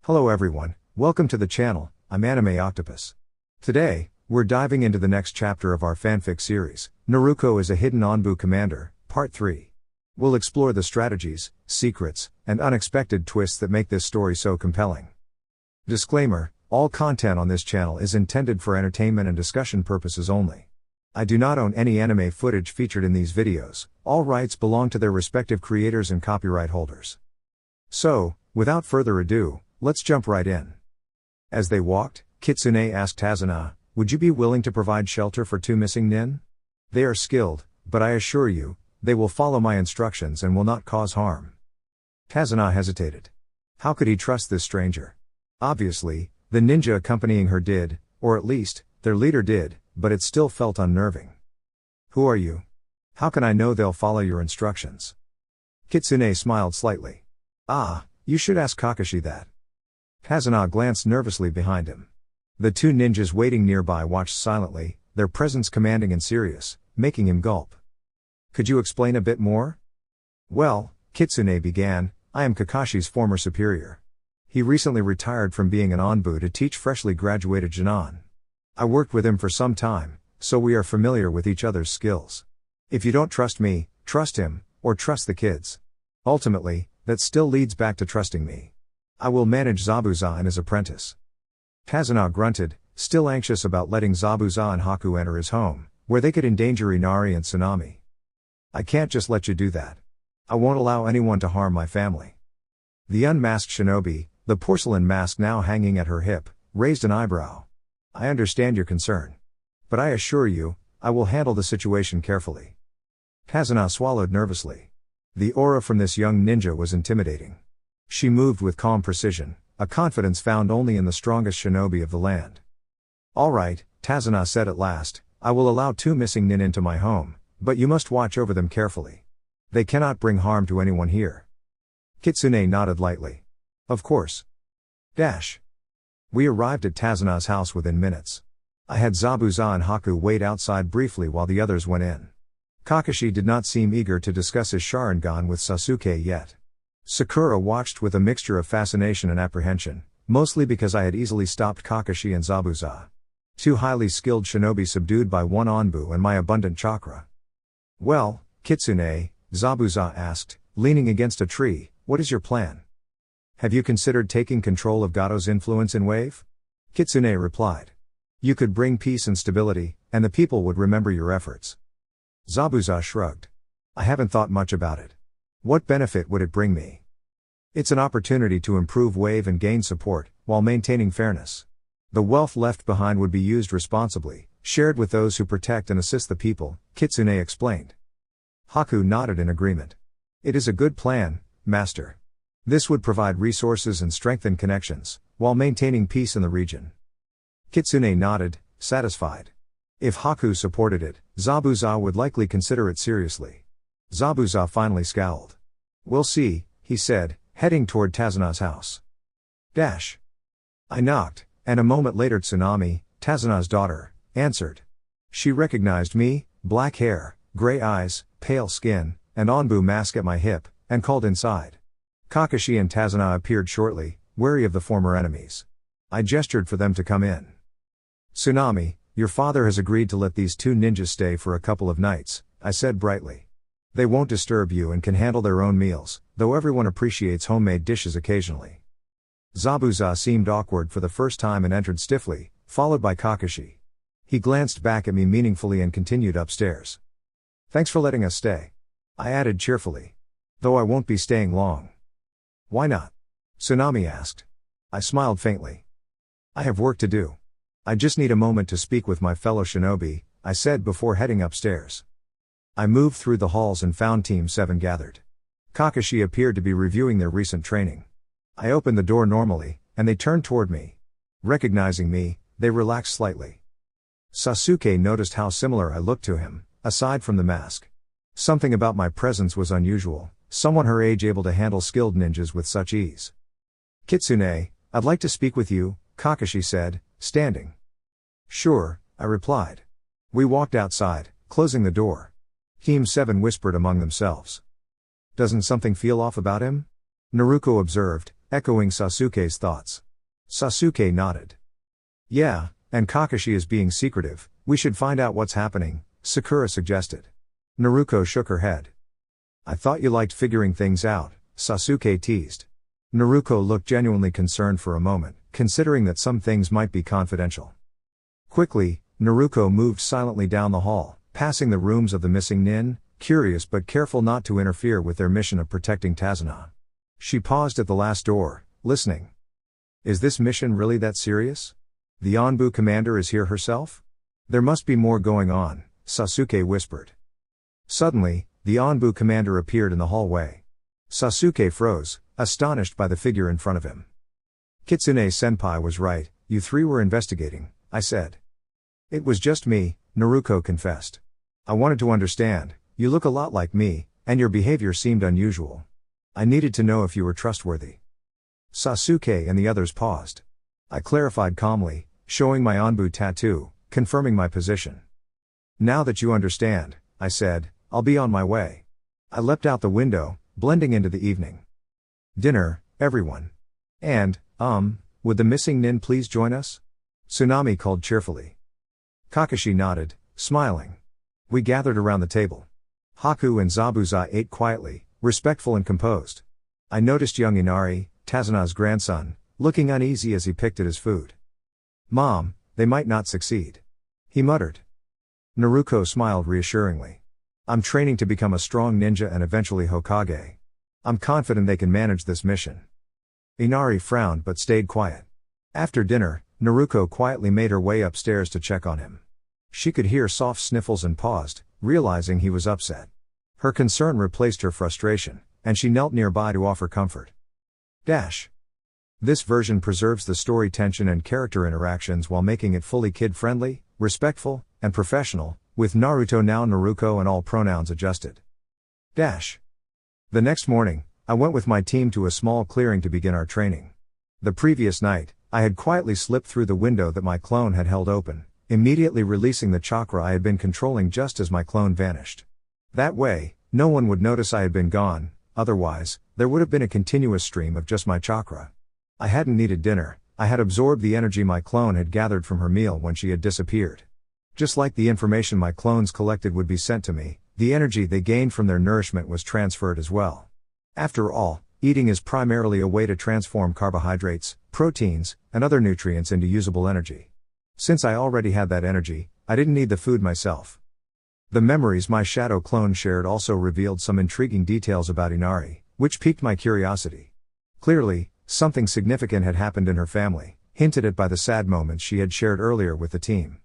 Hello everyone, welcome to the channel, I'm Anime Octopus. Today, we're diving into the next chapter of our fanfic series, Naruko is a Hidden ANBU Commander, Part 3. We'll explore the strategies, secrets, and unexpected twists that make this story so compelling. Disclaimer, all content on this channel is intended for entertainment and discussion purposes only. I do not own any anime footage featured in these videos, all rights belong to their respective creators and copyright holders. So, without further ado, let's jump right in. As they walked, Kitsune asked Tazuna, would you be willing to provide shelter for two missing nin? They are skilled, but I assure you, they will follow my instructions and will not cause harm. Tazuna hesitated. How could he trust this stranger? Obviously, the ninja accompanying her did, or at least, their leader did, but it still felt unnerving. Who are you? How can I know they'll follow your instructions? Kitsune smiled slightly. Ah, you should ask Kakashi that. Tazuna glanced nervously behind him. The two ninjas waiting nearby watched silently, their presence commanding and serious, making him gulp. Could you explain a bit more? Well, Kitsune began, I am Kakashi's former superior. He recently retired from being an ANBU to teach freshly graduated Junon. I worked with him for some time, so we are familiar with each other's skills. If you don't trust me, trust him, or trust the kids. Ultimately, that still leads back to trusting me. I will manage Zabuza and his apprentice. Tazuna grunted, still anxious about letting Zabuza and Haku enter his home, where they could endanger Inari and Tsunami. I can't just let you do that. I won't allow anyone to harm my family. The unmasked shinobi, the porcelain mask now hanging at her hip, raised an eyebrow. I understand your concern. But I assure you, I will handle the situation carefully. Tazuna swallowed nervously. The aura from this young ninja was intimidating. She moved with calm precision, a confidence found only in the strongest shinobi of the land. All right, Tazuna said at last, I will allow two missing nin into my home, but you must watch over them carefully. They cannot bring harm to anyone here. Kitsune nodded lightly. Of course. We arrived at Tazuna's house within minutes. I had Zabuza and Haku wait outside briefly while the others went in. Kakashi did not seem eager to discuss his Sharingan with Sasuke yet. Sakura watched with a mixture of fascination and apprehension, mostly because I had easily stopped Kakashi and Zabuza. Two highly skilled shinobi subdued by one ANBU and my abundant chakra. Well, Kitsune, Zabuza asked, leaning against a tree, what is your plan? Have you considered taking control of Gato's influence in Wave? Kitsune replied. You could bring peace and stability, and the people would remember your efforts. Zabuza shrugged. I haven't thought much about it. What benefit would it bring me? It's an opportunity to improve Wave and gain support, while maintaining fairness. The wealth left behind would be used responsibly, shared with those who protect and assist the people, Kitsune explained. Haku nodded in agreement. It is a good plan, Master. This would provide resources and strengthen connections, while maintaining peace in the region. Kitsune nodded, satisfied. If Haku supported it, Zabuza would likely consider it seriously. Zabuza finally scowled. We'll see, he said, heading toward Tazuna's house. I knocked, and a moment later Tsunami, Tazuna's daughter, answered. She recognized me, black hair, gray eyes, pale skin, and ANBU mask at my hip, and called inside. Kakashi and Tazuna appeared shortly, wary of the former enemies. I gestured for them to come in. Tsunami, your father has agreed to let these two ninjas stay for a couple of nights, I said brightly. They won't disturb you and can handle their own meals, though everyone appreciates homemade dishes occasionally. Zabuza seemed awkward for the first time and entered stiffly, followed by Kakashi. He glanced back at me meaningfully and continued upstairs. Thanks for letting us stay. I added cheerfully. Though I won't be staying long. Why not? Tsunami asked. I smiled faintly. I have work to do. I just need a moment to speak with my fellow shinobi, I said before heading upstairs. I moved through the halls and found Team 7 gathered. Kakashi appeared to be reviewing their recent training. I opened the door normally, and they turned toward me. Recognizing me, they relaxed slightly. Sasuke noticed how similar I looked to him, aside from the mask. Something about my presence was unusual, someone her age able to handle skilled ninjas with such ease. Kitsune, I'd like to speak with you, Kakashi said, standing. Sure, I replied. We walked outside, closing the door. Team 7 whispered among themselves. Doesn't something feel off about him? Naruko observed, echoing Sasuke's thoughts. Sasuke nodded. Yeah, and Kakashi is being secretive, we should find out what's happening, Sakura suggested. Naruko shook her head. I thought you liked figuring things out, Sasuke teased. Naruko looked genuinely concerned for a moment, considering that some things might be confidential. Quickly, Naruko moved silently down the hall, passing the rooms of the missing nin, curious but careful not to interfere with their mission of protecting Tazuna. She paused at the last door, listening. Is this mission really that serious? The ANBU commander is here herself? There must be more going on, Sasuke whispered. Suddenly, the ANBU commander appeared in the hallway. Sasuke froze, astonished by the figure in front of him. Kitsune-senpai was right, you three were investigating, I said. It was just me, Naruko confessed. I wanted to understand, you look a lot like me, and your behavior seemed unusual. I needed to know if you were trustworthy. Sasuke and the others paused. I clarified calmly, showing my ANBU tattoo, confirming my position. Now that you understand, I said, I'll be on my way. I leapt out the window, blending into the evening. Dinner, everyone. And, would the missing nin please join us? Tsunami called cheerfully. Kakashi nodded, smiling. We gathered around the table. Haku and Zabuza ate quietly, respectful and composed. I noticed young Inari, Tazuna's grandson, looking uneasy as he picked at his food. Mom, they might not succeed. He muttered. Naruko smiled reassuringly. I'm training to become a strong ninja and eventually Hokage. I'm confident they can manage this mission. Inari frowned but stayed quiet. After dinner, Naruko quietly made her way upstairs to check on him. She could hear soft sniffles and paused, realizing he was upset. Her concern replaced her frustration, and she knelt nearby to offer comfort. This version preserves the story tension and character interactions while making it fully kid-friendly, respectful, and professional, with Naruto now Naruko and all pronouns adjusted. The next morning, I went with my team to a small clearing to begin our training. The previous night, I had quietly slipped through the window that my clone had held open, immediately releasing the chakra I had been controlling just as my clone vanished. That way, no one would notice I had been gone, otherwise, there would have been a continuous stream of just my chakra. I hadn't needed dinner, I had absorbed the energy my clone had gathered from her meal when she had disappeared. Just like the information my clones collected would be sent to me, the energy they gained from their nourishment was transferred as well. After all, eating is primarily a way to transform carbohydrates, proteins, and other nutrients into usable energy. Since I already had that energy, I didn't need the food myself. The memories my shadow clone shared also revealed some intriguing details about Inari, which piqued my curiosity. Clearly, something significant had happened in her family, hinted at by the sad moments she had shared earlier with the team.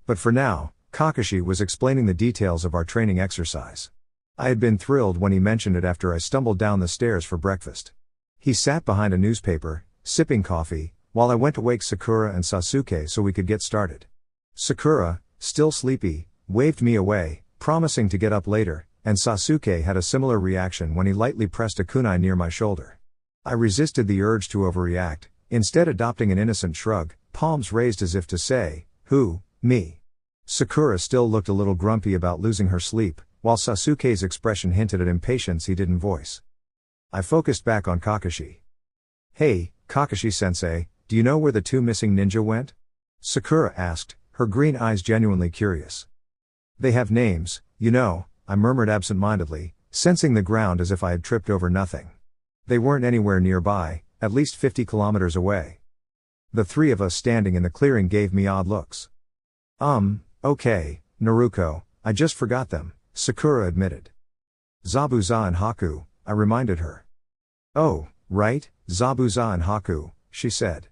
But for now, Kakashi was explaining the details of our training exercise. I had been thrilled when he mentioned it after I stumbled down the stairs for breakfast. He sat behind a newspaper, sipping coffee, while I went to wake Sakura and Sasuke so we could get started. Sakura, still sleepy, waved me away, promising to get up later, and Sasuke had a similar reaction when he lightly pressed a kunai near my shoulder. I resisted the urge to overreact, instead adopting an innocent shrug, palms raised as if to say, who, me? Sakura still looked a little grumpy about losing her sleep, while Sasuke's expression hinted at impatience he didn't voice. I focused back on Kakashi. Hey, Kakashi-sensei, do you know where the two missing ninja went? Sakura asked, her green eyes genuinely curious. They have names, you know, I murmured absent-mindedly, sensing the ground as if I had tripped over nothing. They weren't anywhere nearby, at least 50 kilometers away. The three of us standing in the clearing gave me odd looks. Okay, Naruko, I just forgot them, Sakura admitted. Zabuza and Haku, I reminded her. Oh, right, Zabuza and Haku, she said.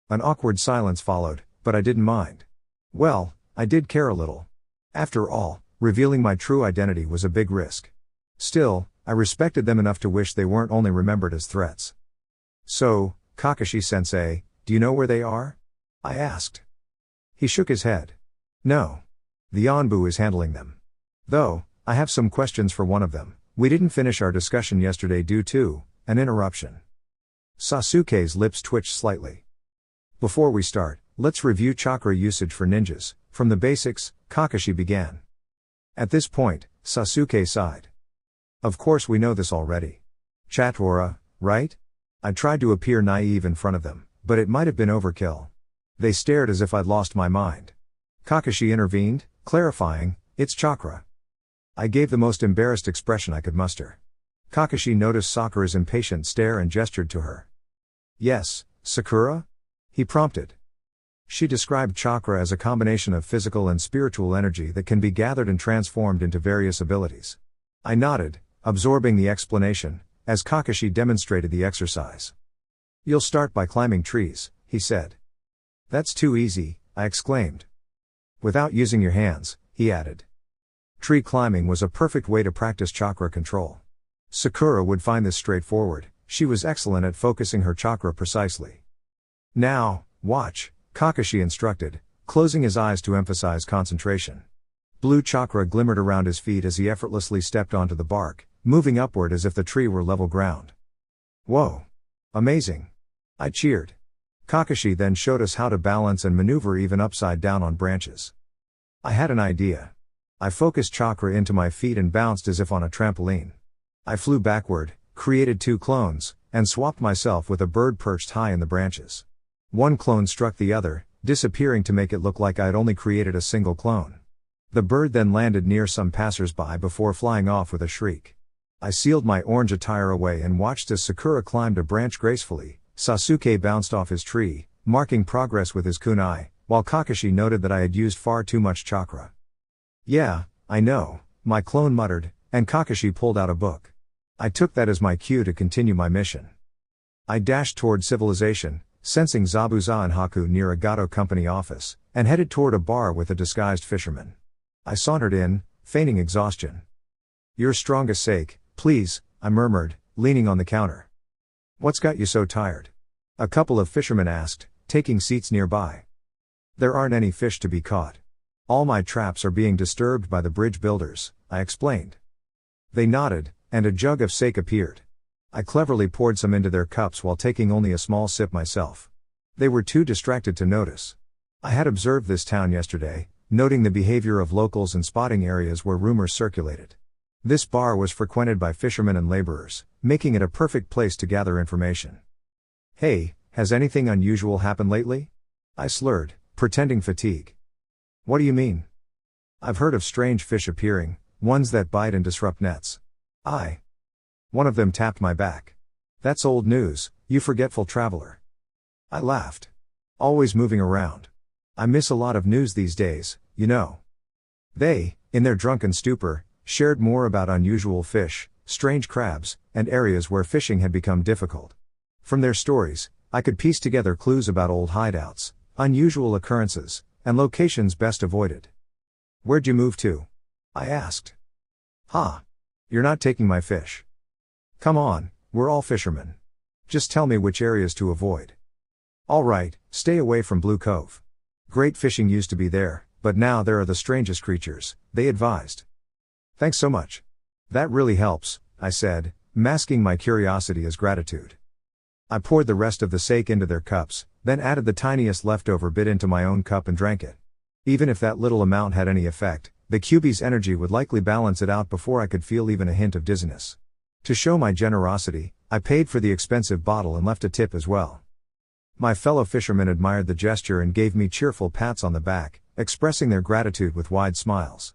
An awkward silence followed, but I didn't mind. Well, I did care a little. After all, revealing my true identity was a big risk. Still, I respected them enough to wish they weren't only remembered as threats. So, Kakashi-sensei, do you know where they are? I asked. He shook his head. No. The ANBU is handling them. Though, I have some questions for one of them. We didn't finish our discussion yesterday due to an interruption. Sasuke's lips twitched slightly. Before we start, let's review chakra usage for ninjas. From the basics, Kakashi began. At this point, Sasuke sighed. Of course we know this already. Chakra, right? I tried to appear naive in front of them, but it might have been overkill. They stared as if I'd lost my mind. Kakashi intervened, clarifying, "It's chakra." I gave the most embarrassed expression I could muster. Kakashi noticed Sakura's impatient stare and gestured to her. "Yes, Sakura?" he prompted. She described chakra as a combination of physical and spiritual energy that can be gathered and transformed into various abilities. I nodded, absorbing the explanation, as Kakashi demonstrated the exercise. "You'll start by climbing trees," he said. "That's too easy," I exclaimed. "Without using your hands," he added. Tree climbing was a perfect way to practice chakra control. Sakura would find this straightforward. She was excellent at focusing her chakra precisely. "Now, watch," Kakashi instructed, closing his eyes to emphasize concentration. Blue chakra glimmered around his feet as he effortlessly stepped onto the bark, moving upward as if the tree were level ground. "Whoa! Amazing!" I cheered. Kakashi then showed us how to balance and maneuver even upside down on branches. I had an idea. I focused chakra into my feet and bounced as if on a trampoline. I flew backward, created 2 clones, and swapped myself with a bird perched high in the branches. One clone struck the other, disappearing to make it look like I had only created a single clone. The bird then landed near some passers-by before flying off with a shriek. I sealed my orange attire away and watched as Sakura climbed a branch gracefully. Sasuke bounced off his tree, marking progress with his kunai, while Kakashi noted that I had used far too much chakra. "Yeah, I know," my clone muttered, and Kakashi pulled out a book. I took that as my cue to continue my mission. I dashed toward civilization, sensing Zabuza and Haku near a Gato company office, and headed toward a bar with a disguised fisherman. I sauntered in, feigning exhaustion. "Your strongest sake, please," I murmured, leaning on the counter. "What's got you so tired?" a couple of fishermen asked, taking seats nearby. "There aren't any fish to be caught. All my traps are being disturbed by the bridge builders," I explained. They nodded, and a jug of sake appeared. I cleverly poured some into their cups while taking only a small sip myself. They were too distracted to notice. I had observed this town yesterday, noting the behavior of locals and spotting areas where rumors circulated. This bar was frequented by fishermen and laborers, making it a perfect place to gather information. "Hey, has anything unusual happened lately?" I slurred, pretending fatigue. "What do you mean?" "I've heard of strange fish appearing, ones that bite and disrupt nets." One of them tapped my back. "That's old news, you forgetful traveler." I laughed. "Always moving around. I miss a lot of news these days, you know." They, in their drunken stupor, shared more about unusual fish, strange crabs, and areas where fishing had become difficult. From their stories, I could piece together clues about old hideouts, unusual occurrences, and locations best avoided. "Where'd you move to?" I asked. "Ha! You're not taking my fish." "Come on, we're all fishermen. Just tell me which areas to avoid." "All right, stay away from Blue Cove. Great fishing used to be there, but now there are the strangest creatures," they advised. "Thanks so much. That really helps," I said, masking my curiosity as gratitude. I poured the rest of the sake into their cups, then added the tiniest leftover bit into my own cup and drank it. Even if that little amount had any effect, the Kyuubi's energy would likely balance it out before I could feel even a hint of dizziness. To show my generosity, I paid for the expensive bottle and left a tip as well. My fellow fishermen admired the gesture and gave me cheerful pats on the back, expressing their gratitude with wide smiles.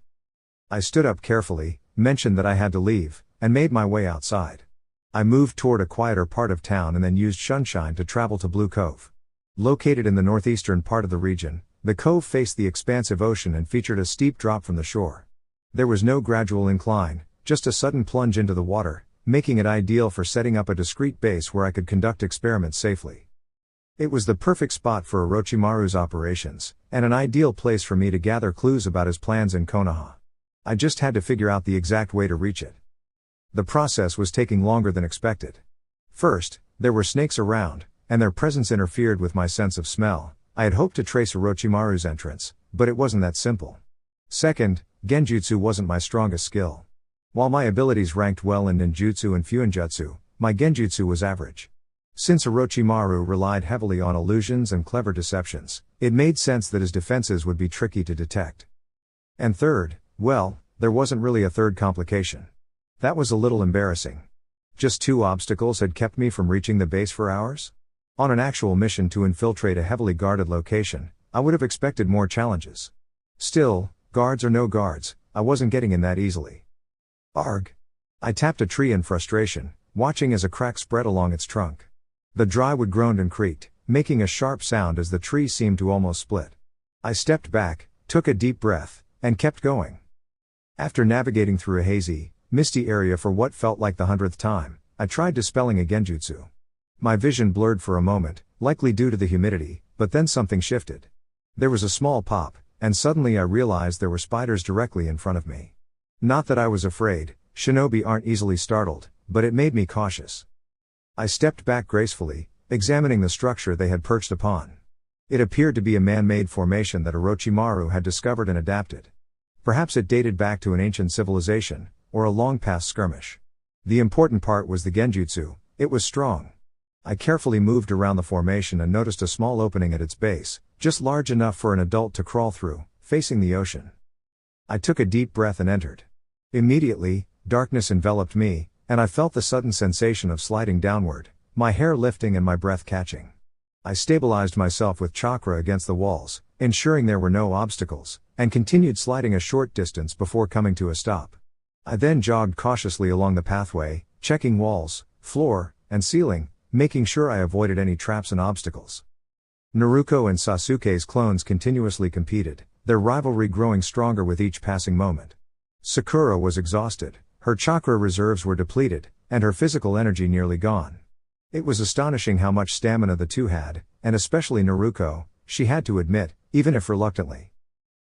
I stood up carefully, mentioned that I had to leave, and made my way outside. I moved toward a quieter part of town and then used sunshine to travel to Blue Cove. Located in the northeastern part of the region, the cove faced the expansive ocean and featured a steep drop from the shore. There was no gradual incline, just a sudden plunge into the water, making it ideal for setting up a discreet base where I could conduct experiments safely. It was the perfect spot for Orochimaru's operations, and an ideal place for me to gather clues about his plans in Konoha. I just had to figure out the exact way to reach it. The process was taking longer than expected. First, there were snakes around, and their presence interfered with my sense of smell. I had hoped to trace Orochimaru's entrance, but it wasn't that simple. Second, genjutsu wasn't my strongest skill. While my abilities ranked well in ninjutsu and fuinjutsu, my genjutsu was average. Since Orochimaru relied heavily on illusions and clever deceptions, it made sense that his defenses would be tricky to detect. And third, well, there wasn't really a third complication. That was a little embarrassing. Just 2 obstacles had kept me from reaching the base for hours? On an actual mission to infiltrate a heavily guarded location, I would have expected more challenges. Still, guards or no guards, I wasn't getting in that easily. Arg! I tapped a tree in frustration, watching as a crack spread along its trunk. The dry wood groaned and creaked, making a sharp sound as the tree seemed to almost split. I stepped back, took a deep breath, and kept going. After navigating through a hazy, misty area for what felt like the 100th time, I tried dispelling a genjutsu. My vision blurred for a moment, likely due to the humidity, but then something shifted. There was a small pop, and suddenly I realized there were spiders directly in front of me. Not that I was afraid, shinobi aren't easily startled, but it made me cautious. I stepped back gracefully, examining the structure they had perched upon. It appeared to be a man-made formation that Orochimaru had discovered and adapted. Perhaps it dated back to an ancient civilization, or a long-past skirmish. The important part was the genjutsu. It was strong. I carefully moved around the formation and noticed a small opening at its base, just large enough for an adult to crawl through, facing the ocean. I took a deep breath and entered. Immediately, darkness enveloped me, and I felt the sudden sensation of sliding downward, my hair lifting and my breath catching. I stabilized myself with chakra against the walls, ensuring there were no obstacles, and continued sliding a short distance before coming to a stop. I then jogged cautiously along the pathway, checking walls, floor, and ceiling, making sure I avoided any traps and obstacles. Naruko and Sasuke's clones continuously competed, their rivalry growing stronger with each passing moment. Sakura was exhausted, her chakra reserves were depleted, and her physical energy nearly gone. It was astonishing how much stamina the two had, and especially Naruko, she had to admit, even if reluctantly.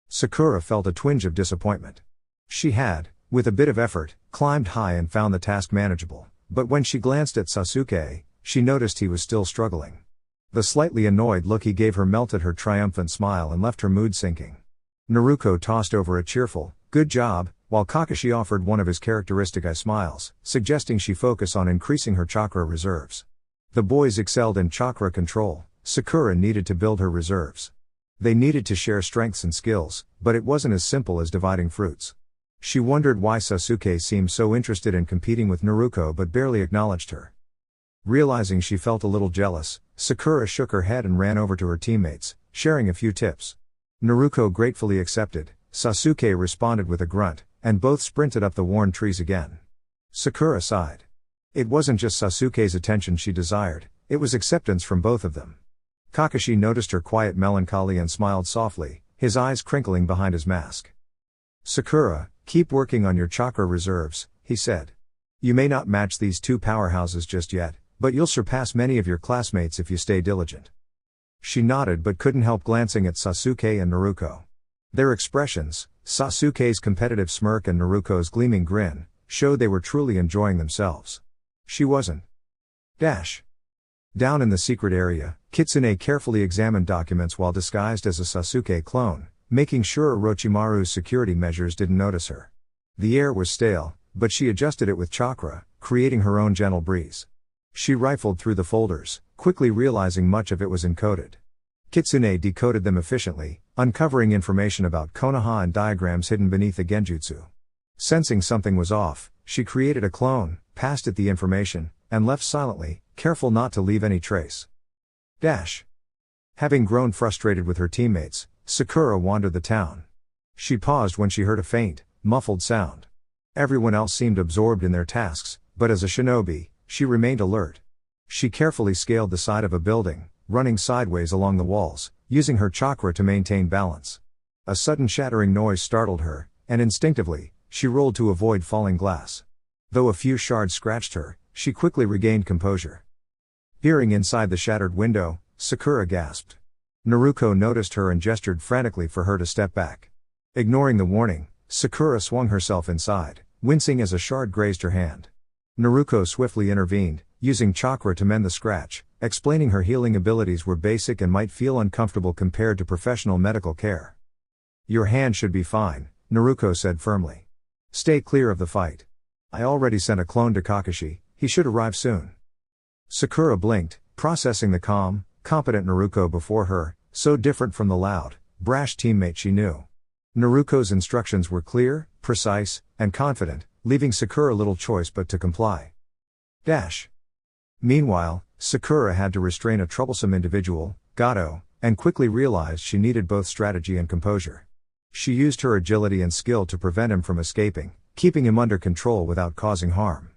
Sakura felt a twinge of disappointment. She had, with a bit of effort, climbed high and found the task manageable, but when she glanced at Sasuke, she noticed he was still struggling. The slightly annoyed look he gave her melted her triumphant smile and left her mood sinking. Naruko tossed over a cheerful, "Good job," while Kakashi offered one of his characteristic eye smiles, suggesting she focus on increasing her chakra reserves. The boys excelled in chakra control. Sakura needed to build her reserves. They needed to share strengths and skills, but it wasn't as simple as dividing fruits. She wondered why Sasuke seemed so interested in competing with Naruko but barely acknowledged her. Realizing she felt a little jealous, Sakura shook her head and ran over to her teammates, sharing a few tips. Naruko gratefully accepted, Sasuke responded with a grunt, and both sprinted up the worn trees again. Sakura sighed. It wasn't just Sasuke's attention she desired, it was acceptance from both of them. Kakashi noticed her quiet melancholy and smiled softly, his eyes crinkling behind his mask. "Sakura, keep working on your chakra reserves," he said. "You may not match these two powerhouses just yet, but you'll surpass many of your classmates if you stay diligent." She nodded but couldn't help glancing at Sasuke and Naruko. Their expressions, Sasuke's competitive smirk and Naruko's gleaming grin, showed they were truly enjoying themselves. She wasn't. Down in the secret area, Kitsune carefully examined documents while disguised as a Sasuke clone, making sure Orochimaru's security measures didn't notice her. The air was stale, but she adjusted it with chakra, creating her own gentle breeze. She rifled through the folders, quickly realizing much of it was encoded. Kitsune decoded them efficiently, uncovering information about Konoha and diagrams hidden beneath the genjutsu. Sensing something was off, she created a clone, passed it the information, and left silently, careful not to leave any trace. Having grown frustrated with her teammates, Sakura wandered the town. She paused when she heard a faint, muffled sound. Everyone else seemed absorbed in their tasks, but as a shinobi, she remained alert. She carefully scaled the side of a building, running sideways along the walls, using her chakra to maintain balance. A sudden shattering noise startled her, and instinctively, she rolled to avoid falling glass. Though a few shards scratched her, she quickly regained composure. Peering inside the shattered window, Sakura gasped. Naruko noticed her and gestured frantically for her to step back. Ignoring the warning, Sakura swung herself inside, wincing as a shard grazed her hand. Naruko swiftly intervened, using chakra to mend the scratch, explaining her healing abilities were basic and might feel uncomfortable compared to professional medical care. "Your hand should be fine," Naruko said firmly. "Stay clear of the fight. I already sent a clone to Kakashi, he should arrive soon." Sakura blinked, processing the calm, competent Naruko before her, so different from the loud, brash teammate she knew. Naruko's instructions were clear, precise, and confident, leaving Sakura little choice but to comply. Dash. Meanwhile, Sakura had to restrain a troublesome individual, Gato, and quickly realized she needed both strategy and composure. She used her agility and skill to prevent him from escaping, keeping him under control without causing harm.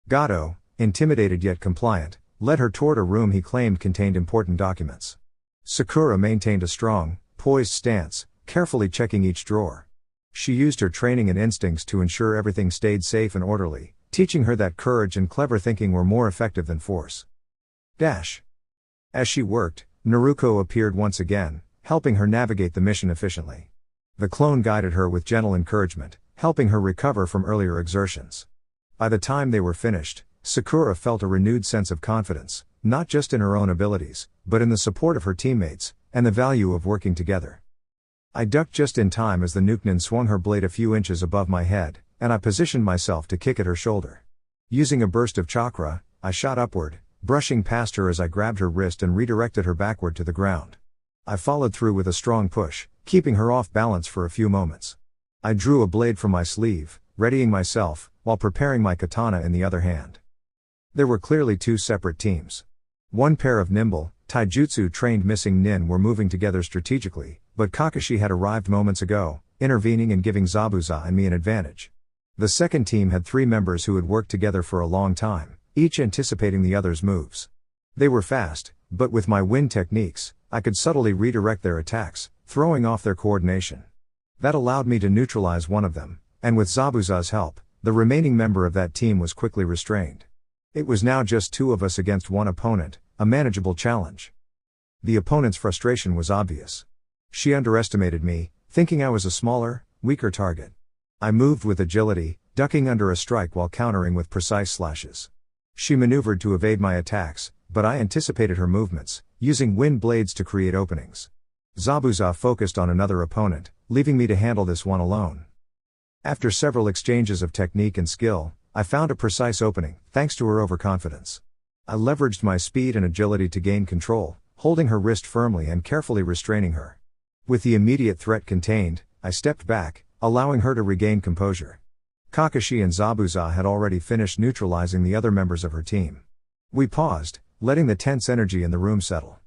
Gato, intimidated yet compliant, led her toward a room he claimed contained important documents. Sakura maintained a strong, poised stance, carefully checking each drawer. She used her training and instincts to ensure everything stayed safe and orderly, teaching her that courage and clever thinking were more effective than force. Dash. As she worked, Naruko appeared once again, helping her navigate the mission efficiently. The clone guided her with gentle encouragement, helping her recover from earlier exertions. By the time they were finished, Sakura felt a renewed sense of confidence, not just in her own abilities, but in the support of her teammates, and the value of working together. I ducked just in time as the Nukenin swung her blade a few inches above my head, and I positioned myself to kick at her shoulder. Using a burst of chakra, I shot upward, brushing past her as I grabbed her wrist and redirected her backward to the ground. I followed through with a strong push, keeping her off balance for a few moments. I drew a blade from my sleeve, readying myself, while preparing my katana in the other hand. There were clearly two separate teams. One pair of nimble, taijutsu-trained missing nin were moving together strategically, but Kakashi had arrived moments ago, intervening and giving Zabuza and me an advantage. The second team had 3 members who had worked together for a long time, each anticipating the other's moves. They were fast, but with my wind techniques, I could subtly redirect their attacks, throwing off their coordination. That allowed me to neutralize one of them, and with Zabuza's help, the remaining member of that team was quickly restrained. It was now just 2 of us against one opponent, a manageable challenge. The opponent's frustration was obvious. She underestimated me, thinking I was a smaller, weaker target. I moved with agility, ducking under a strike while countering with precise slashes. She maneuvered to evade my attacks, but I anticipated her movements, using wind blades to create openings. Zabuza focused on another opponent, leaving me to handle this one alone. After several exchanges of technique and skill, I found a precise opening, thanks to her overconfidence. I leveraged my speed and agility to gain control, holding her wrist firmly and carefully restraining her. With the immediate threat contained, I stepped back, allowing her to regain composure. Kakashi and Zabuza had already finished neutralizing the other members of her team. We paused, letting the tense energy in the room settle.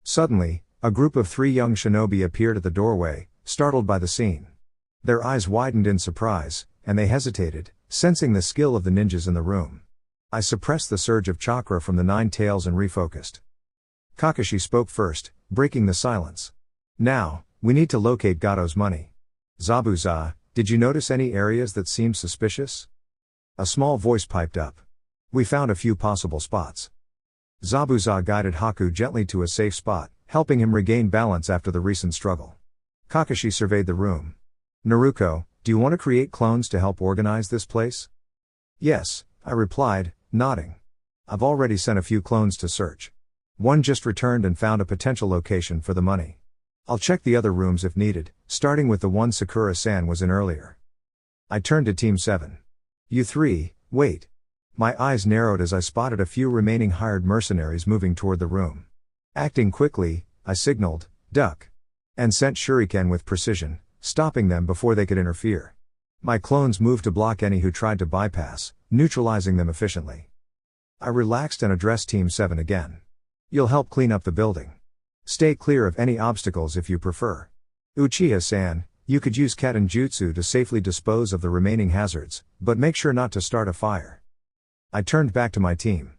Suddenly, a group of 3 young shinobi appeared at the doorway, startled by the scene. Their eyes widened in surprise, and they hesitated, sensing the skill of the ninjas in the room. I suppressed the surge of chakra from the 9 tails and refocused. Kakashi spoke first, breaking the silence. Now, we need to locate Gato's money. Zabuza, did you notice any areas that seemed suspicious? A small voice piped up. We found a few possible spots. Zabuza guided Haku gently to a safe spot, helping him regain balance after the recent struggle. Kakashi surveyed the room. Naruko, do you want to create clones to help organize this place? Yes, I replied, nodding. I've already sent a few clones to search. One just returned and found a potential location for the money. I'll check the other rooms if needed, starting with the one Sakura-san was in earlier. I turned to Team 7. You 3, wait. My eyes narrowed as I spotted a few remaining hired mercenaries moving toward the room. Acting quickly, I signaled, duck, and sent shuriken with precision, stopping them before they could interfere. My clones moved to block any who tried to bypass, neutralizing them efficiently. I relaxed and addressed Team 7 again. You'll help clean up the building. Stay clear of any obstacles if you prefer. Uchiha-san, you could use Katenjutsu to safely dispose of the remaining hazards, but make sure not to start a fire. I turned back to my team.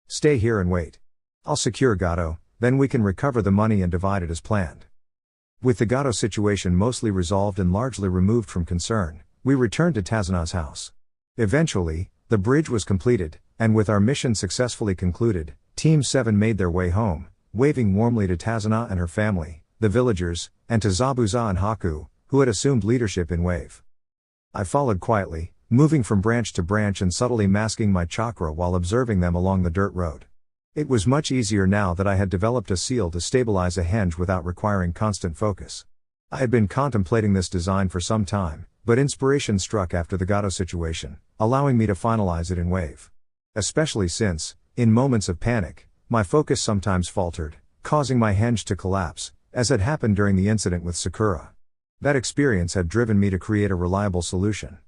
Stay here and wait. I'll secure Gato, then we can recover the money and divide it as planned. With the Gato situation mostly resolved and largely removed from concern, we returned to Tazana's house. Eventually, the bridge was completed, and with our mission successfully concluded, Team 7 made their way home, waving warmly to Tazana and her family, the villagers, and to Zabuza and Haku, who had assumed leadership in Wave. I followed quietly, moving from branch to branch and subtly masking my chakra while observing them along the dirt road. It was much easier now that I had developed a seal to stabilize a henge without requiring constant focus. I had been contemplating this design for some time, but inspiration struck after the Gato situation, allowing me to finalize it in Wave. Especially since, in moments of panic, my focus sometimes faltered, causing my henge to collapse, as had happened during the incident with Sakura. That experience had driven me to create a reliable solution.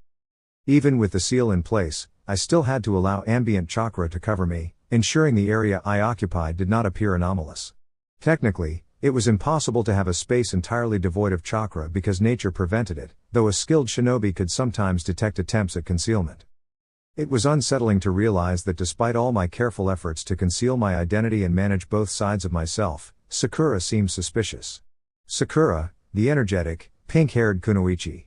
Even with the seal in place, I still had to allow ambient chakra to cover me, ensuring the area I occupied did not appear anomalous. Technically, it was impossible to have a space entirely devoid of chakra because nature prevented it, though a skilled shinobi could sometimes detect attempts at concealment. It was unsettling to realize that despite all my careful efforts to conceal my identity and manage both sides of myself, Sakura seemed suspicious. Sakura, the energetic, pink-haired kunoichi.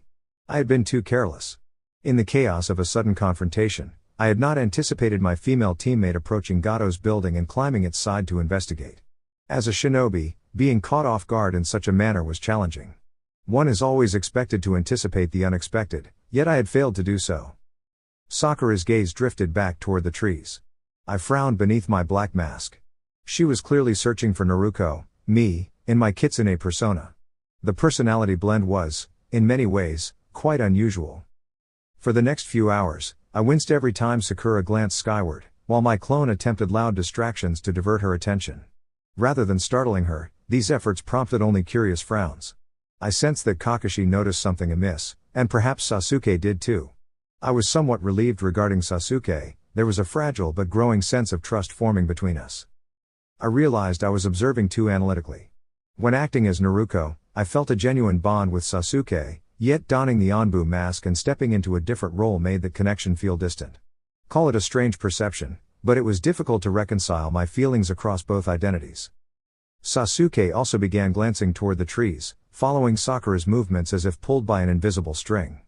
I had been too careless. In the chaos of a sudden confrontation, I had not anticipated my female teammate approaching Gato's building and climbing its side to investigate. As a shinobi, being caught off guard in such a manner was challenging. One is always expected to anticipate the unexpected, yet I had failed to do so. Sakura's gaze drifted back toward the trees. I frowned beneath my black mask. She was clearly searching for Naruko, me, in my kitsune persona. The personality blend was, in many ways, quite unusual. For the next few hours, I winced every time Sakura glanced skyward, while my clone attempted loud distractions to divert her attention. Rather than startling her, these efforts prompted only curious frowns. I sensed that Kakashi noticed something amiss, and perhaps Sasuke did too. I was somewhat relieved regarding Sasuke. There was a fragile but growing sense of trust forming between us. I realized I was observing too analytically. When acting as Naruko, I felt a genuine bond with Sasuke, yet donning the ANBU mask and stepping into a different role made that connection feel distant. Call it a strange perception, but it was difficult to reconcile my feelings across both identities. Sasuke also began glancing toward the trees, following Sakura's movements as if pulled by an invisible string.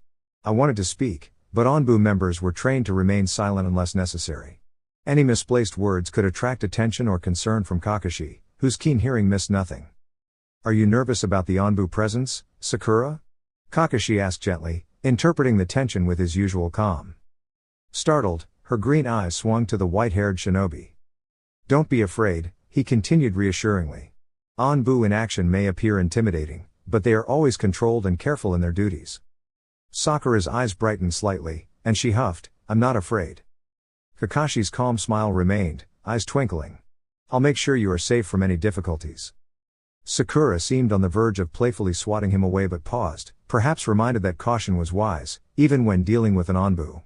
I wanted to speak, but ANBU members were trained to remain silent unless necessary. Any misplaced words could attract attention or concern from Kakashi, whose keen hearing missed nothing. "Are you nervous about the ANBU presence, Sakura?" Kakashi asked gently, interpreting the tension with his usual calm. Startled, her green eyes swung to the white-haired shinobi. "Don't be afraid," he continued reassuringly. "ANBU in action may appear intimidating, but they are always controlled and careful in their duties." Sakura's eyes brightened slightly, and she huffed, "I'm not afraid." Kakashi's calm smile remained, eyes twinkling. "I'll make sure you are safe from any difficulties." Sakura seemed on the verge of playfully swatting him away but paused, perhaps reminded that caution was wise, even when dealing with an ANBU.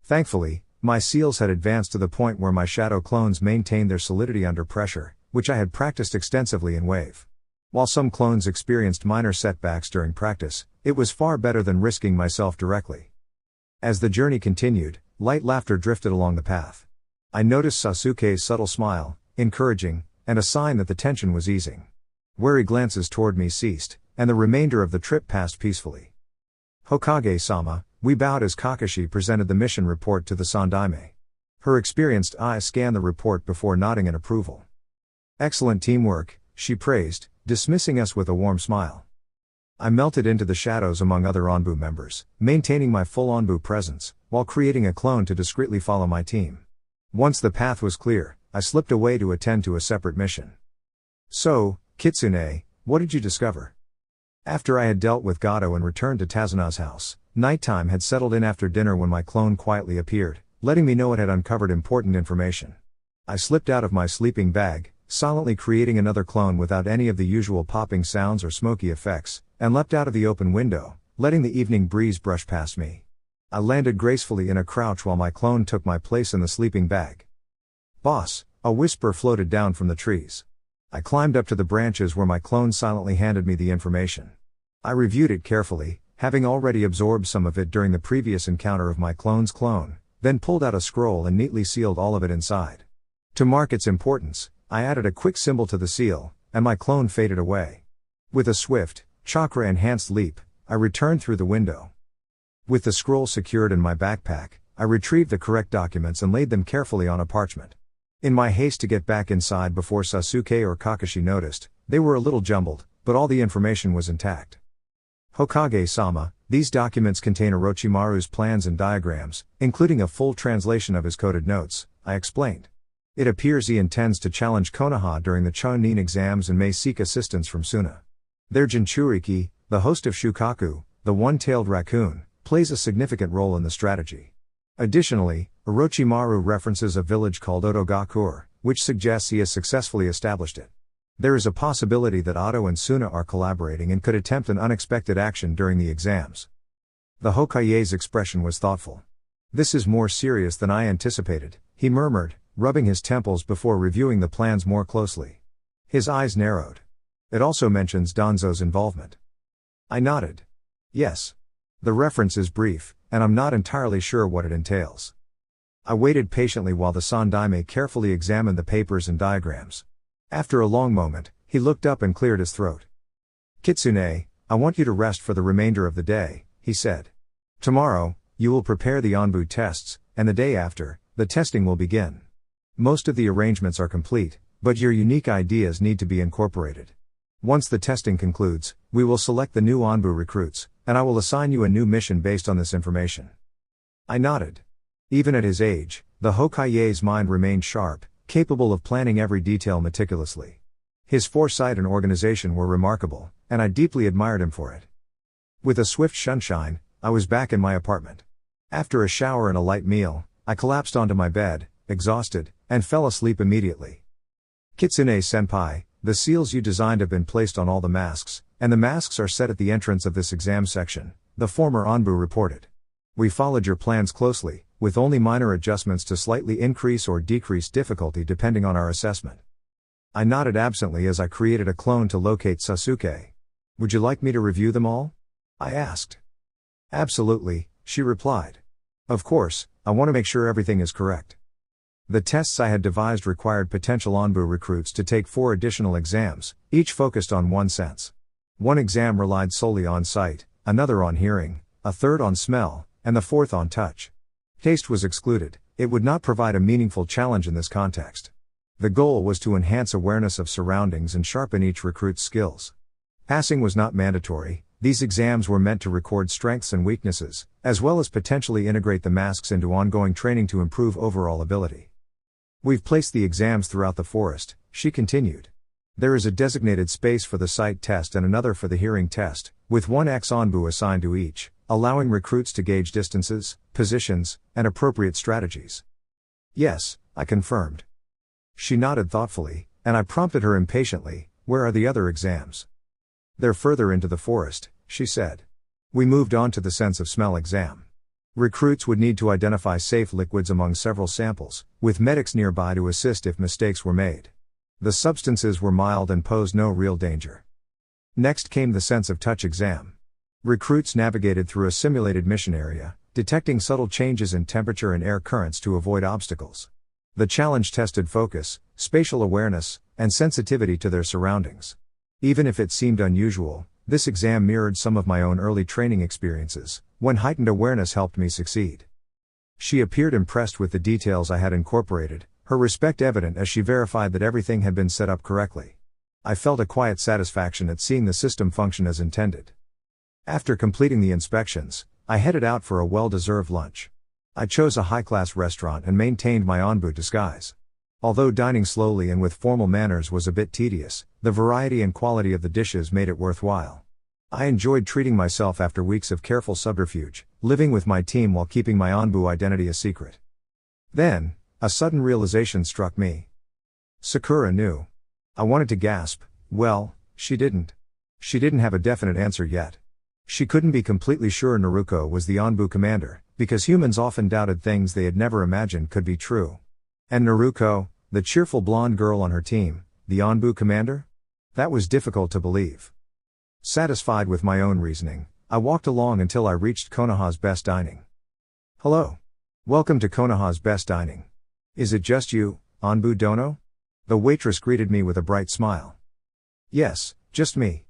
Thankfully, my seals had advanced to the point where my shadow clones maintained their solidity under pressure, which I had practiced extensively in Wave. While some clones experienced minor setbacks during practice, it was far better than risking myself directly. As the journey continued, light laughter drifted along the path. I noticed Sasuke's subtle smile, encouraging, and a sign that the tension was easing. Wary glances toward me ceased, and the remainder of the trip passed peacefully. "Hokage-sama," we bowed as Kakashi presented the mission report to the Sandaime. Her experienced eyes scanned the report before nodding in approval. "Excellent teamwork," she praised, dismissing us with a warm smile. I melted into the shadows among other ANBU members, maintaining my full ANBU presence, while creating a clone to discreetly follow my team. Once the path was clear, I slipped away to attend to a separate mission. "So, Kitsune, what did you discover?" After I had dealt with Gato and returned to Tazuna's house, nighttime had settled in after dinner when my clone quietly appeared, letting me know it had uncovered important information. I slipped out of my sleeping bag, silently creating another clone without any of the usual popping sounds or smoky effects, and leapt out of the open window, letting the evening breeze brush past me. I landed gracefully in a crouch while my clone took my place in the sleeping bag. "Boss," a whisper floated down from the trees. I climbed up to the branches where my clone silently handed me the information. I reviewed it carefully, having already absorbed some of it during the previous encounter of my clone's clone, then pulled out a scroll and neatly sealed all of it inside. To mark its importance, I added a quick symbol to the seal, and my clone faded away. With a swift, chakra-enhanced leap, I returned through the window. With the scroll secured in my backpack, I retrieved the correct documents and laid them carefully on a parchment. In my haste to get back inside before Sasuke or Kakashi noticed, they were a little jumbled, but all the information was intact. "Hokage-sama, these documents contain Orochimaru's plans and diagrams, including a full translation of his coded notes," I explained. "It appears he intends to challenge Konoha during the Chunin exams and may seek assistance from Suna. Their Jinchuriki, the host of Shukaku, the one-tailed raccoon, plays a significant role in the strategy. Additionally, Orochimaru references a village called Otogakur, which suggests he has successfully established it. There is a possibility that Oto and Suna are collaborating and could attempt an unexpected action during the exams." The Hokage's expression was thoughtful. This is more serious than I anticipated, he murmured, rubbing his temples before reviewing the plans more closely. His eyes narrowed. It also mentions Danzo's involvement. I nodded. Yes. The reference is brief, and I'm not entirely sure what it entails. I waited patiently while the Sandaime carefully examined the papers and diagrams. After a long moment, he looked up and cleared his throat. Kitsune, I want you to rest for the remainder of the day, he said. Tomorrow, you will prepare the ANBU tests, and the day after, the testing will begin. Most of the arrangements are complete, but your unique ideas need to be incorporated. Once the testing concludes, we will select the new ANBU recruits, and I will assign you a new mission based on this information. I nodded. Even at his age, the Hokage's mind remained sharp, capable of planning every detail meticulously. His foresight and organization were remarkable, and I deeply admired him for it. With a swift sunshine, I was back in my apartment. After a shower and a light meal, I collapsed onto my bed, exhausted, and fell asleep immediately. Kitsune-senpai, the seals you designed have been placed on all the masks, and the masks are set at the entrance of this exam section, the former ANBU reported. We followed your plans closely, with only minor adjustments to slightly increase or decrease difficulty depending on our assessment. I nodded absently as I created a clone to locate Sasuke. Would you like me to review them all? I asked. Absolutely, she replied. Of course, I want to make sure everything is correct. The tests I had devised required potential ANBU recruits to take 4 additional exams, each focused on one sense. One exam relied solely on sight, another on hearing, a third on smell, and the fourth on touch. Taste was excluded, it would not provide a meaningful challenge in this context. The goal was to enhance awareness of surroundings and sharpen each recruit's skills. Passing was not mandatory, these exams were meant to record strengths and weaknesses, as well as potentially integrate the masks into ongoing training to improve overall ability. We've placed the exams throughout the forest, she continued. There is a designated space for the sight test and another for the hearing test, with one ANBU assigned to each, allowing recruits to gauge distances, positions, and appropriate strategies. Yes, I confirmed. She nodded thoughtfully, and I prompted her impatiently, where are the other exams? They're further into the forest, she said. We moved on to the sense of smell exam. Recruits would need to identify safe liquids among several samples, with medics nearby to assist if mistakes were made. The substances were mild and posed no real danger. Next came the sense of touch exam. Recruits navigated through a simulated mission area, detecting subtle changes in temperature and air currents to avoid obstacles. The challenge tested focus, spatial awareness, and sensitivity to their surroundings. Even if it seemed unusual, this exam mirrored some of my own early training experiences, when heightened awareness helped me succeed. She appeared impressed with the details I had incorporated, her respect evident as she verified that everything had been set up correctly. I felt a quiet satisfaction at seeing the system function as intended. After completing the inspections, I headed out for a well-deserved lunch. I chose a high-class restaurant and maintained my ANBU disguise. Although dining slowly and with formal manners was a bit tedious, the variety and quality of the dishes made it worthwhile. I enjoyed treating myself after weeks of careful subterfuge, living with my team while keeping my ANBU identity a secret. Then, a sudden realization struck me. Sakura knew. I wanted to gasp. Well, she didn't. She didn't have a definite answer yet. She couldn't be completely sure Naruko was the ANBU commander, because humans often doubted things they had never imagined could be true. And Naruko, the cheerful blonde girl on her team, the ANBU commander? That was difficult to believe. Satisfied with my own reasoning, I walked along until I reached Konoha's Best Dining. Hello. Welcome to Konoha's Best Dining. Is it just you, ANBU Dono? The waitress greeted me with a bright smile. Yes, just me.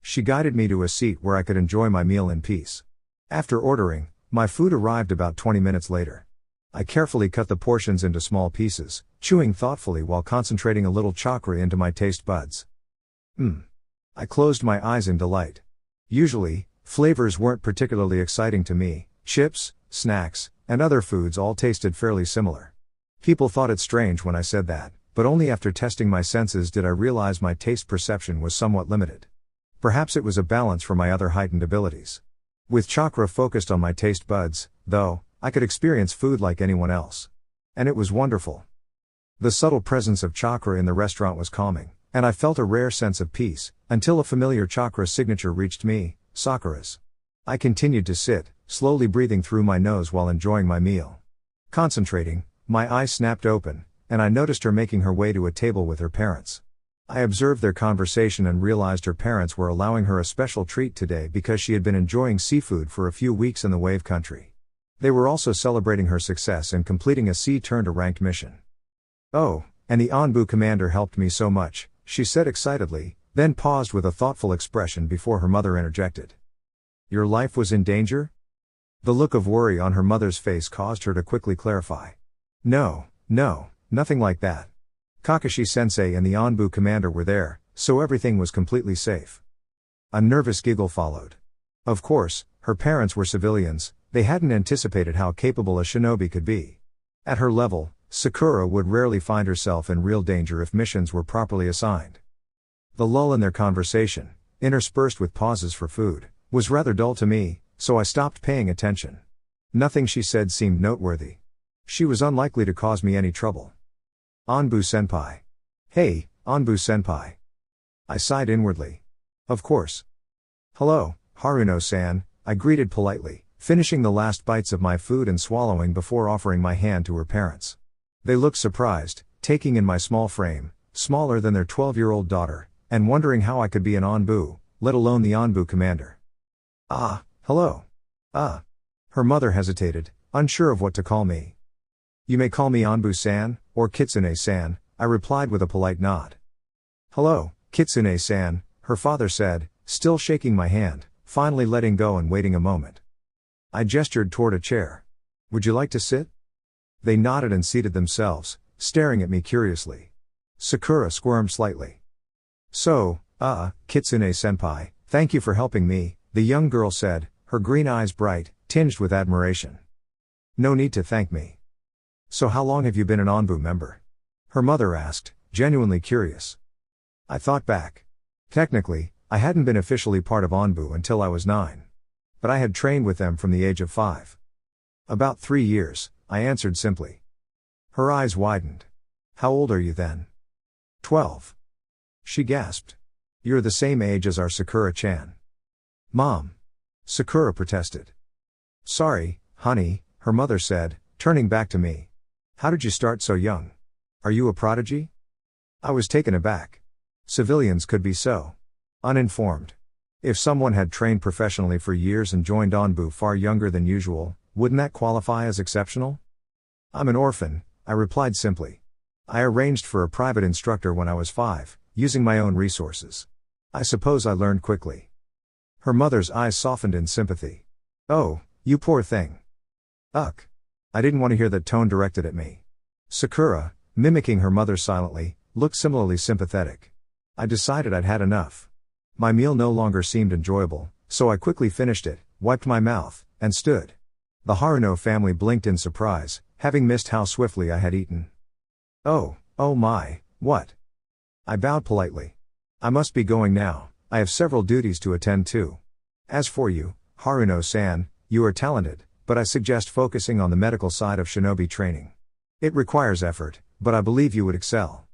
She guided me to a seat where I could enjoy my meal in peace. After ordering, my food arrived about 20 minutes later. I carefully cut the portions into small pieces, chewing thoughtfully while concentrating a little chakra into my taste buds. I closed my eyes in delight. Usually, flavors weren't particularly exciting to me. Chips, snacks, and other foods all tasted fairly similar. People thought it strange when I said that, but only after testing my senses did I realize my taste perception was somewhat limited. Perhaps it was a balance for my other heightened abilities. With chakra focused on my taste buds, though, I could experience food like anyone else. And it was wonderful. The subtle presence of chakra in the restaurant was calming, and I felt a rare sense of peace, until a familiar chakra signature reached me, Sakura's. I continued to sit, slowly breathing through my nose while enjoying my meal. Concentrating, my eyes snapped open, and I noticed her making her way to a table with her parents. I observed their conversation and realized her parents were allowing her a special treat today because she had been enjoying seafood for a few weeks in the wave country. They were also celebrating her success in completing a sea-turn-to-ranked mission. "Oh, and the ANBU commander helped me so much," she said excitedly, then paused with a thoughtful expression before her mother interjected. "Your life was in danger?" The look of worry on her mother's face caused her to quickly clarify. No, nothing like that. Kakashi-sensei and the ANBU commander were there, so everything was completely safe." A nervous giggle followed. Of course, her parents were civilians, they hadn't anticipated how capable a shinobi could be. At her level, Sakura would rarely find herself in real danger if missions were properly assigned. The lull in their conversation, interspersed with pauses for food, was rather dull to me, so I stopped paying attention. Nothing she said seemed noteworthy. She was unlikely to cause me any trouble. "ANBU-senpai. Hey, ANBU-senpai." I sighed inwardly. Of course. "Hello, Haruno-san," I greeted politely, finishing the last bites of my food and swallowing before offering my hand to her parents. They looked surprised, taking in my small frame, smaller than their 12-year-old daughter, and wondering how I could be an ANBU, let alone the ANBU commander. "Ah, hello. Her mother hesitated, unsure of what to call me. "You may call me ANBU-san, or Kitsune-san," I replied with a polite nod. "Hello, Kitsune-san," her father said, still shaking my hand, finally letting go and waiting a moment. I gestured toward a chair. "Would you like to sit?" They nodded and seated themselves, staring at me curiously. Sakura squirmed slightly. "So, Kitsune-senpai, thank you for helping me," the young girl said, her green eyes bright, tinged with admiration. "No need to thank me." "So how long have you been an ANBU member?" her mother asked, genuinely curious. I thought back. Technically, I hadn't been officially part of ANBU until I was 9. But I had trained with them from the age of 5. "About 3 years, I answered simply. Her eyes widened. "How old are you then?" 12. She gasped. "You're the same age as our Sakura-chan." "Mom." Sakura protested. "Sorry, honey," her mother said, turning back to me. "How did you start so young? Are you a prodigy?" I was taken aback. Civilians could be so uninformed. If someone had trained professionally for years and joined ANBU far younger than usual, wouldn't that qualify as exceptional? "I'm an orphan," I replied simply. "I arranged for a private instructor when I was 5, using my own resources. I suppose I learned quickly." Her mother's eyes softened in sympathy. "Oh, you poor thing." "Ugh." I didn't want to hear that tone directed at me. Sakura, mimicking her mother silently, looked similarly sympathetic. I decided I'd had enough. My meal no longer seemed enjoyable, so I quickly finished it, wiped my mouth, and stood. The Haruno family blinked in surprise, having missed how swiftly I had eaten. Oh my, what?" I bowed politely. "I must be going now, I have several duties to attend to. As for you, Haruno-san, you are talented, but I suggest focusing on the medical side of shinobi training. It requires effort, but I believe you would excel."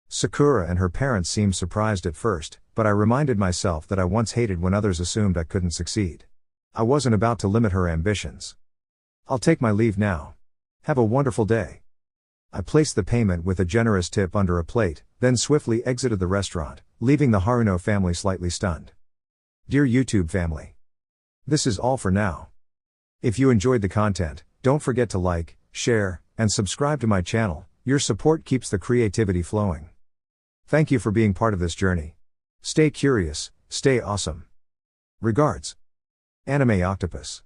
Sakura and her parents seemed surprised at first, but I reminded myself that I once hated when others assumed I couldn't succeed. I wasn't about to limit her ambitions. "I'll take my leave now. Have a wonderful day." I placed the payment with a generous tip under a plate, then swiftly exited the restaurant, leaving the Haruno family slightly stunned. Dear YouTube family, this is all for now. If you enjoyed the content, don't forget to like, share, and subscribe to my channel. Your support keeps the creativity flowing. Thank you for being part of this journey. Stay curious, stay awesome. Regards. Anime Octopus.